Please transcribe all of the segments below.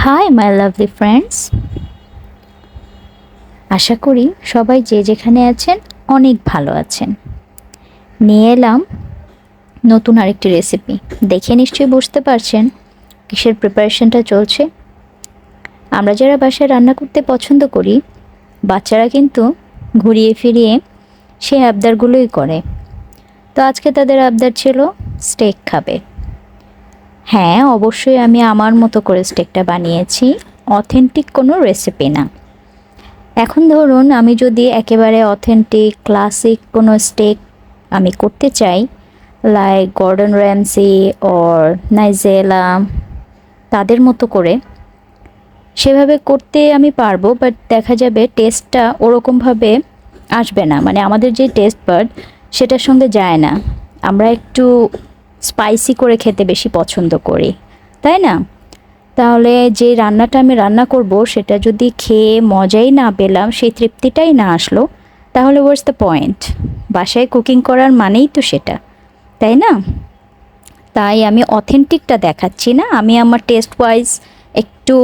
Hi my lovely friends, আশা করি সবাই যে যেখানে আছেন অনেক ভালো আছেন। নিয়ে এলাম নতুন আরেকটি রেসিপি। দেখে নিশ্চয়ই বুঝতে পারছেন কিসের প্রিপারেশনটা চলছে। আমরা যারা বাসায় রান্না করতে পছন্দ করি, বাচ্চারা কিন্তু ঘুরিয়ে ফিরিয়ে সেই আবদারগুলোই করে। তো আজকে তাদের আবদার ছিল স্টেক খাবে। হ্যাঁ, অবশ্যই আমি আমার মতো করে স্টেকটা বানিয়েছি, অথেন্টিক কোনো রেসিপি না। এখন ধরুন আমি যদি একেবারে অথেন্টিক ক্লাসিক কোনো স্টেক আমি করতে চাই, like Gordon Ramsay or nigella, তাদের মতো করে সেভাবে করতে আমি পারবো, বাট দেখা যাবে টেস্টটা ওরকমভাবে আসবে না। মানে আমাদের যে টেস্ট বাড সেটার সঙ্গে যায় না। আমরা একটু স্পাইসি করে খেতে বেশি পছন্দ করি, তাই না? তাহলে যে রান্নাটা আমি রান্না করব সেটা যদি খেয়ে মজাই না পেলাম, সেই তৃপ্তিটাই না আসলো, তাহলে হোয়াটস দ্য পয়েন্ট? বাসায় কুকিং করার মানেই তো সেটা, তাই না? তাই আমি অথেন্টিকটা দেখাচ্ছি না, আমি আমার টেস্ট ওয়াইজ একটু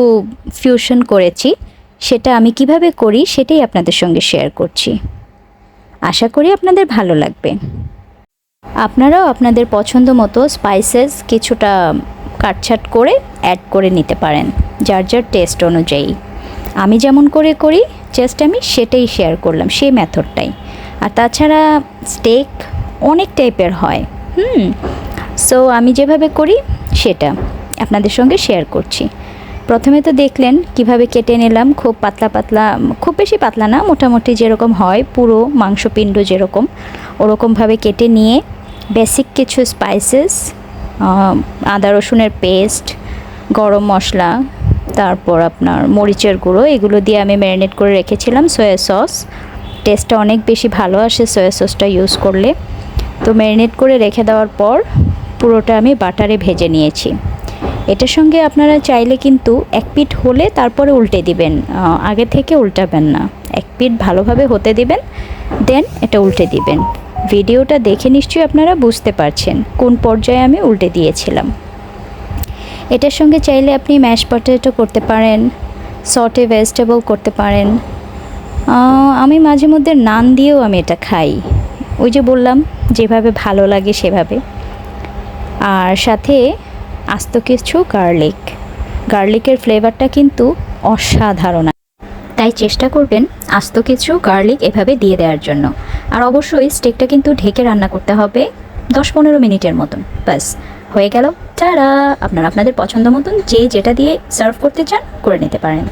ফিউশন করেছি। সেটা আমি কিভাবে করি সেটাই আপনাদের সঙ্গে শেয়ার করছি। আশা করি আপনাদের ভালো লাগবে। আপনারাও আপনাদের পছন্দ মতো স্পাইসেস কিছুটা কাটছাট করে অ্যাড করে নিতে পারেন যার যার টেস্ট অনুযায়ী। আমি যেমন করে করি জাস্ট আমি সেটাই শেয়ার করলাম, সেই মেথডটাই। আর তাছাড়া স্টেক অনেক টাইপের হয়, সো আমি যেভাবে করি সেটা আপনাদের সঙ্গে শেয়ার করছি। প্রথমে তো দেখলেন কিভাবে কেটে নিলাম, খুব পাতলা পাতলা, খুব বেশি পাতলা না, মোটামুটি যেরকম হয় পুরো মাংসপিণ্ড যেরকম, ওরকমভাবে কেটে নিয়ে বেসিক কিছু স্পাইসেস, আদা রসুনের পেস্ট, গরম মশলা, তারপর আপনার মরিচের গুঁড়ো, এগুলো দিয়ে আমি ম্যারিনেট করে রেখেছিলাম। সয়া সস, টেস্টটা অনেক বেশি ভালো আসে সয়া সসটা ইউজ করলে। তো ম্যারিনেট করে রেখে দেওয়ার পর পুরোটা আমি বাটারে ভেজে নিয়েছি। এটার সঙ্গে আপনারা চাইলে কিন্তু এক পিঠ হলে তারপরে উল্টে দিবেন, আগে থেকে উল্টাবেন না। এক পিঠ ভালোভাবে হতে দিবেন, দেন এটা উল্টে দিবেন। ভিডিওটা দেখে নিশ্চয়ই আপনারা বুঝতে পারছেন কোন পর্যায়ে আমি উল্টে দিয়েছিলাম। এটার সঙ্গে চাইলে আপনি ম্যাশ পটেটো করতে পারেন, সটে ভেজিটেবল করতে পারেন। আমি মাঝে মধ্যে নান দিয়েও আমি এটা খাই, ওই যে বললাম যেভাবে ভালো লাগে সেভাবে। আর সাথে আস্ত কিছু গার্লিকের ফ্লেভারটা কিন্তু অসাধারণ, তাই চেষ্টা করবেন আস্ত কিছু গার্লিক এভাবে দিয়ে দেওয়ার জন্য। আর অবশ্যই স্টেকটা কিন্তু ঢেকে রান্না করতে হবে 10-15 মিনিটের মতন। ব্যাস হয়ে গেল। তারা আপনারা আপনাদের পছন্দ মতন যে যেটা দিয়ে সার্ভ করতে চান করে নিতে পারেন।